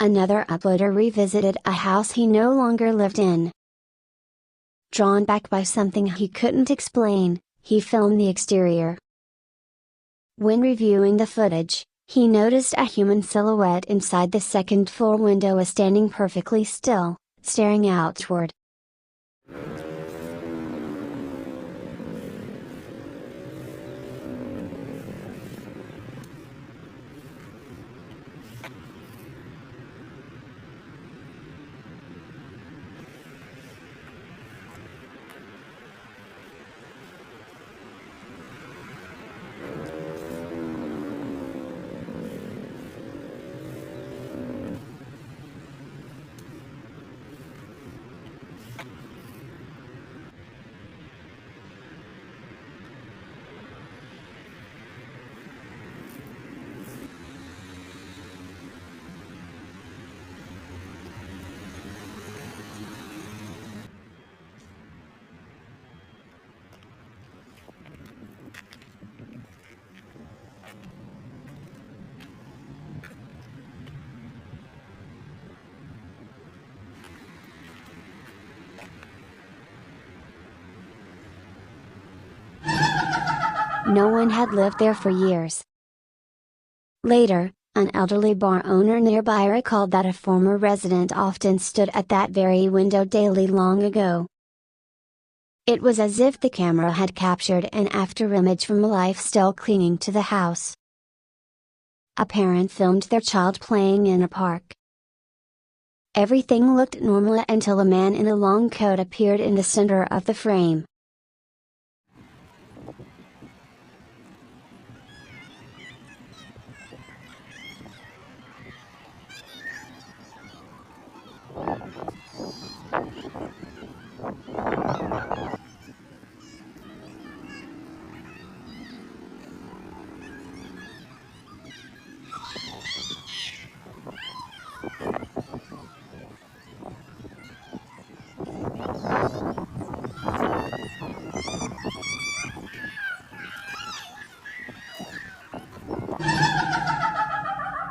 another uploader revisited a house he no longer lived in. Drawn back by something he couldn't explain, he filmed the exterior. When reviewing the footage, he noticed a human silhouette inside the second-floor window was standing perfectly still, staring outward. No one had lived there for years. Later, an elderly bar owner nearby recalled that a former resident often stood at that very window daily long ago. It was as if the camera had captured an afterimage from a life still clinging to the house. A parent filmed their child playing in a park. Everything looked normal until a man in a long coat appeared in the center of the frame.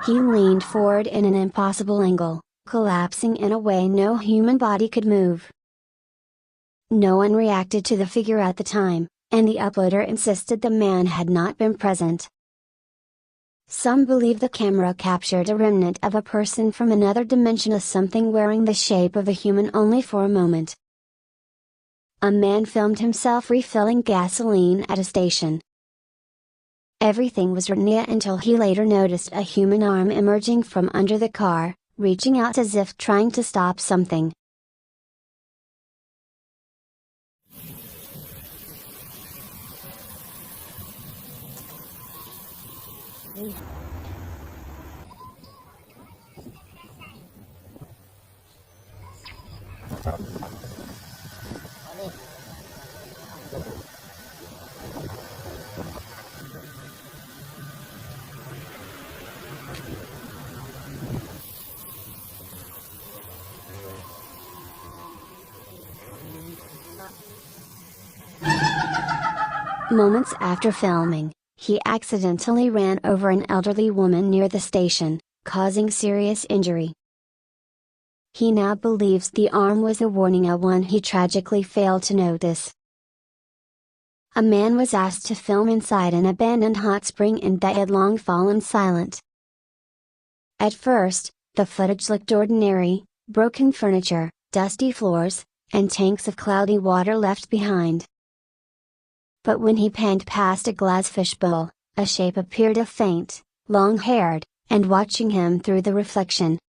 He leaned forward in an impossible angle, collapsing in a way no human body could move. No one reacted to the figure at the time, and the uploader insisted the man had not been present. Some believe the camera captured a remnant of a person from another dimension as something wearing the shape of a human only for a moment. A man filmed himself refilling gasoline at a station. Everything was raw until he later noticed a human arm emerging from under the car, reaching out as if trying to stop something. Moments after filming, he accidentally ran over an elderly woman near the station, causing serious injury. He now believes the arm was a warning, a one he tragically failed to notice. A man was asked to film inside an abandoned hot spring and that had long fallen silent. At first, the footage looked ordinary: broken furniture, dusty floors, and tanks of cloudy water left behind. But when he panned past a glass fishbowl, a shape appeared, a faint, long-haired, and watching him through the reflection.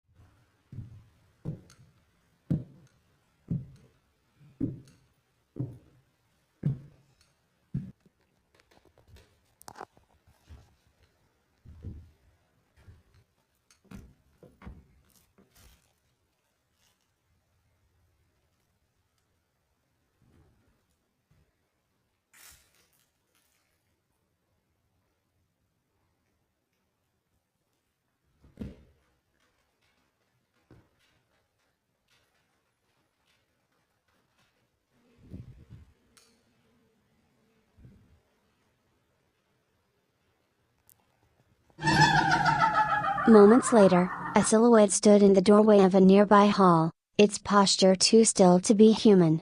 Moments later, A silhouette stood in the doorway of a nearby hall, its posture too still to be human.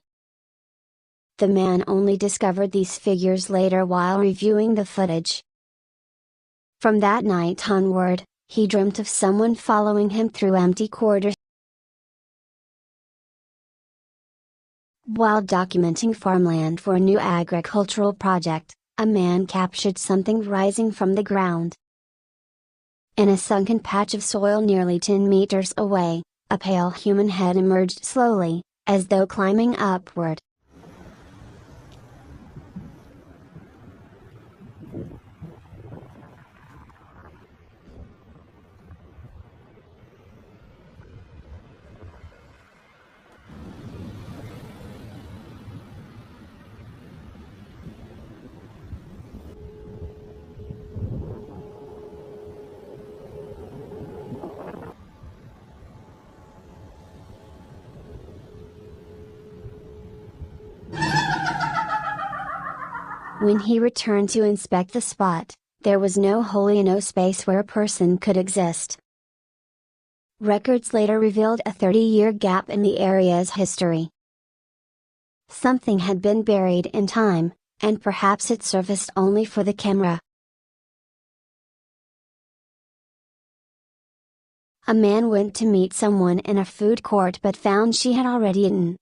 The man only discovered these figures later while reviewing the footage. From that night onward, he dreamt of someone following him through empty corridors. While documenting farmland for a new agricultural project, a man captured something rising from the ground. In a sunken patch of soil nearly 10 meters away, a pale human head emerged slowly, as though climbing upward. When he returned to inspect the spot, there was no hole and no space where a person could exist. Records later revealed a 30-year gap in the area's history. Something had been buried in time, and perhaps it surfaced only for the camera. A man went to meet someone in a food court but found she had already eaten.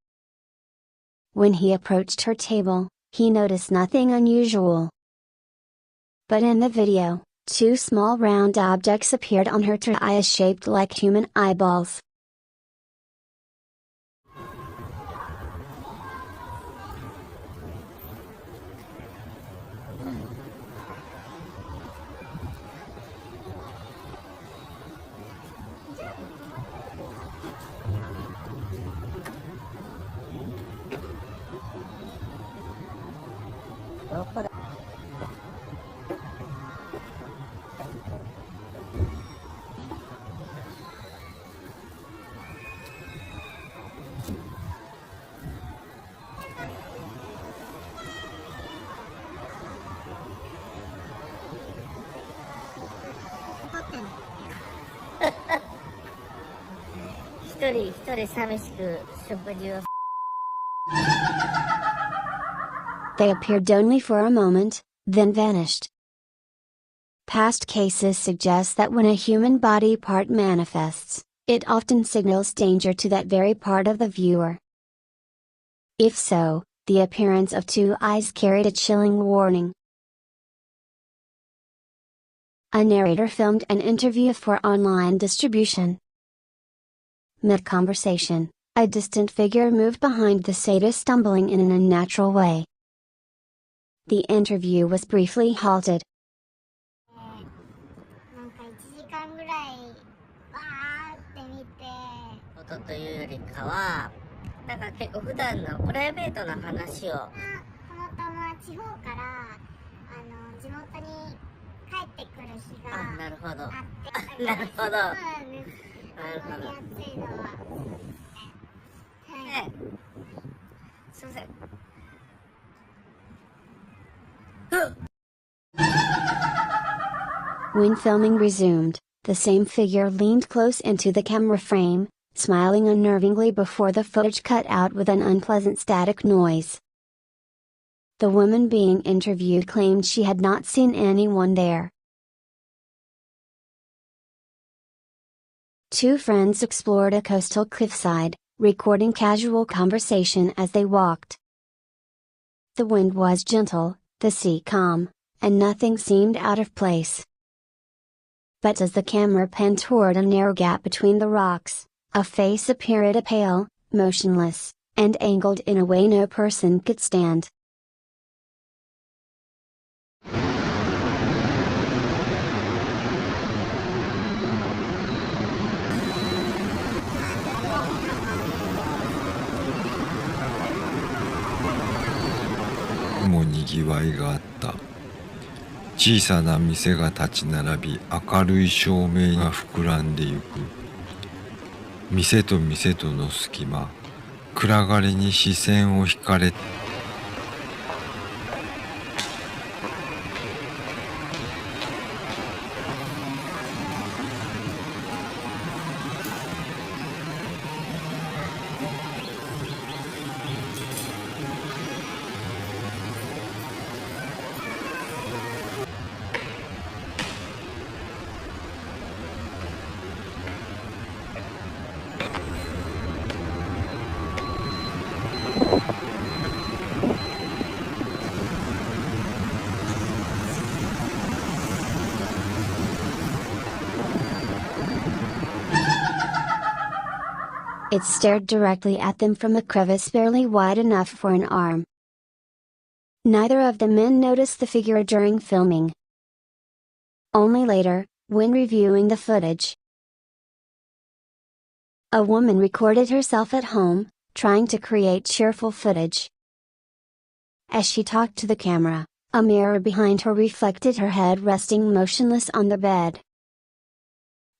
When he approached her table, he noticed nothing unusual. But in the video, two small round objects appeared on her tray shaped like human eyeballs. They appeared only for a moment, then vanished. Past cases suggest that when a human body part manifests, it often signals danger to that very part of the viewer. If so, the appearance of two eyes carried a chilling warning. A narrator filmed an interview for online distribution. Mid-conversation, a distant figure moved behind the sadist, stumbling in an unnatural way. The interview was briefly halted. ことというよりかは、なんか結構普段のプライベートな話を。たまたま地方から地元に帰ってくる日があって、なるほど。なるほど。そうなんです。なるほど。暑いのは。はい。すいません。When filming resumed, the same figure leaned close into the camera frame, smiling unnervingly before the footage cut out with an unpleasant static noise. The woman being interviewed claimed she had not seen anyone there. Two friends explored a coastal cliffside, recording casual conversation as they walked. The wind was gentle, the sea calm, and nothing seemed out of place. But as the camera panned toward a narrow gap between the rocks, a face appeared, pale, motionless, and angled in a way no person could stand. Mo nigiwai ga atta. 小さな店が立ち並び、明るい照明が膨らんでゆく。店と店との隙間、暗がりに視線を引かれ。It stared directly at them from a crevice barely wide enough for an arm. Neither of the men noticed the figure during filming. Only later, when reviewing the footage. A woman recorded herself at home, trying to create cheerful footage. As she talked to the camera, a mirror behind her reflected her head resting motionless on the bed.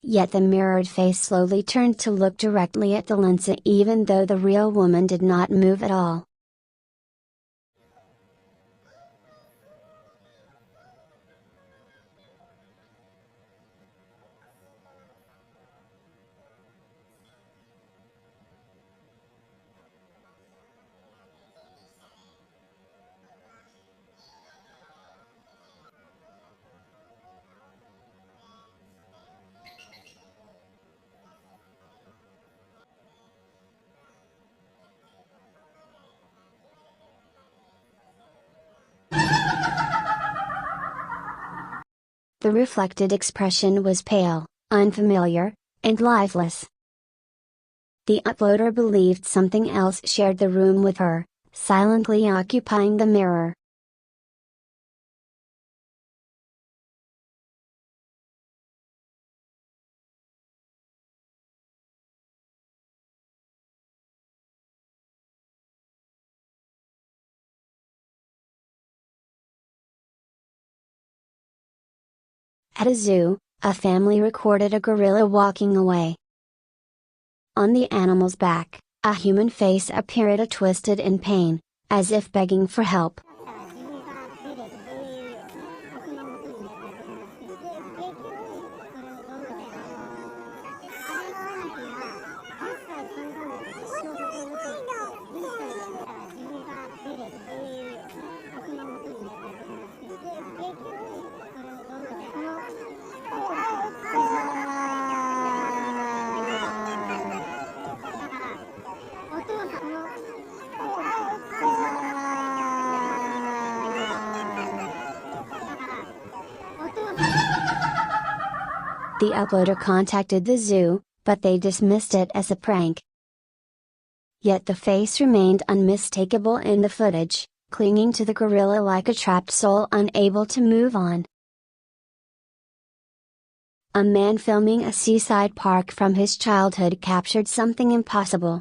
Yet the mirrored face slowly turned to look directly at the lens even though the real woman did not move at all. The reflected expression was pale, unfamiliar, and lifeless. The uploader believed something else shared the room with her, silently occupying the mirror. At a zoo, a family recorded a gorilla walking away. On the animal's back, a human face appeared twisted in pain, as if begging for help. The uploader contacted the zoo, but they dismissed it as a prank. Yet the face remained unmistakable in the footage, clinging to the gorilla like a trapped soul unable to move on. A man filming a seaside park from his childhood captured something impossible.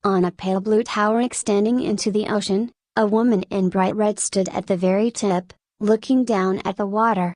On a pale blue tower extending into the ocean, a woman in bright red stood at the very tip, looking down at the water.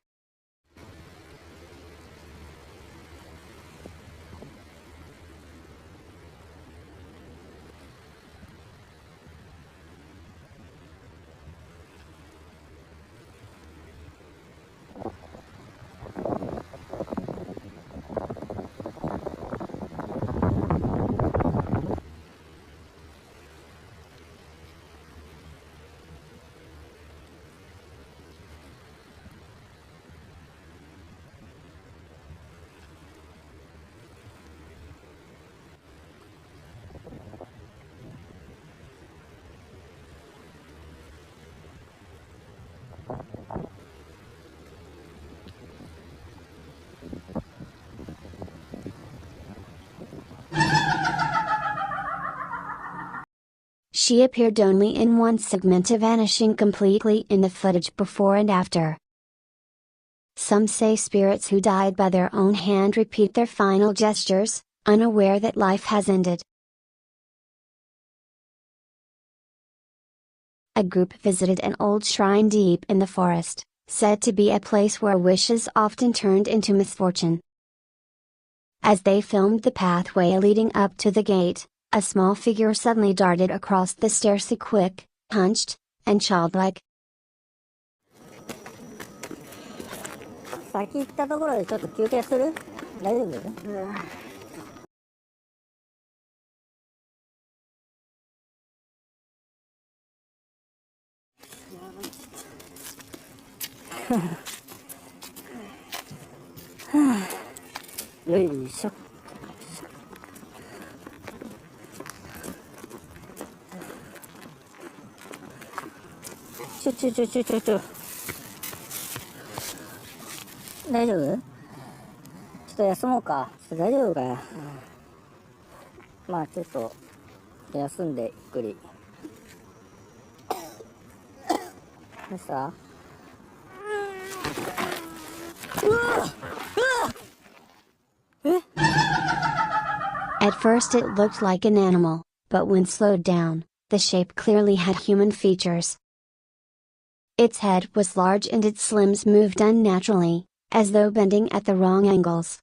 She appeared only in one segment, vanishing completely in the footage before and after. Some say spirits who died by their own hand repeat their final gestures, unaware that life has ended. A group visited an old shrine deep in the forest, said to be a place where wishes often turned into misfortune. As they filmed the pathway leading up to the gate, a small figure suddenly darted across the stairs, quick, hunched, and childlike. 先行ったところでちょっと休憩する？大丈夫？よいしょ。ちょ。大丈夫？ちょっと休もうか。大丈夫かよ。まあちょっと休んでゆっくり。どうした？At first it looked like an animal, but when slowed down, the shape clearly had human features. Its head was large and its limbs moved unnaturally, as though bending at the wrong angles.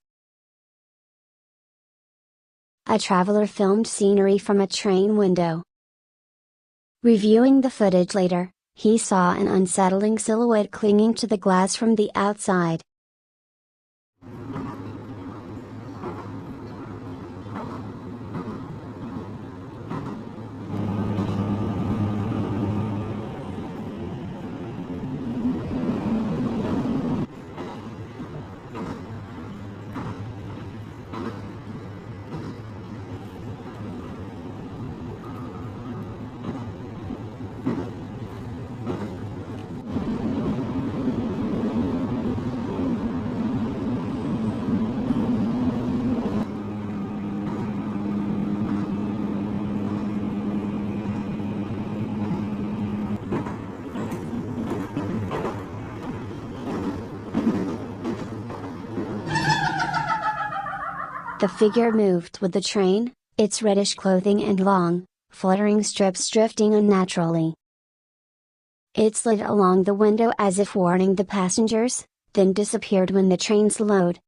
A traveler filmed scenery from a train window. Reviewing the footage later, he saw an unsettling silhouette clinging to the glass from the outside. The figure moved with the train, its reddish clothing and long, fluttering strips drifting unnaturally. It slid along the window as if warning the passengers, then disappeared when the train slowed.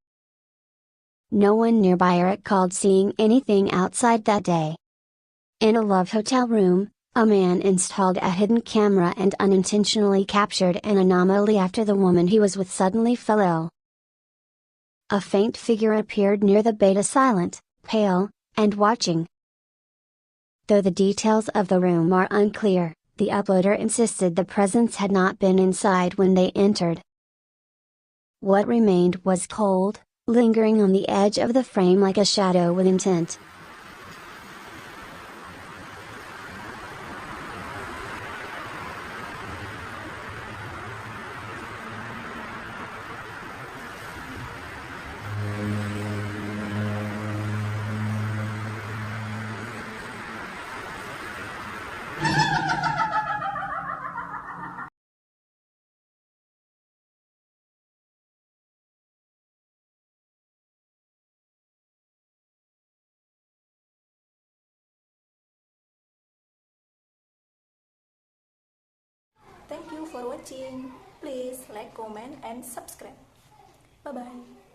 No one nearby recalled seeing anything outside that day. In a Love hotel room, a man installed a hidden camera and unintentionally captured an anomaly after the woman he was with suddenly fell ill. A faint figure appeared near the beta, silent, pale, and watching. Though the details of the room are unclear, the uploader insisted the presence had not been inside when they entered. What remained was cold, lingering on the edge of the frame like a shadow with intent. Thank you for watching. Please like, comment, and subscribe. Bye bye.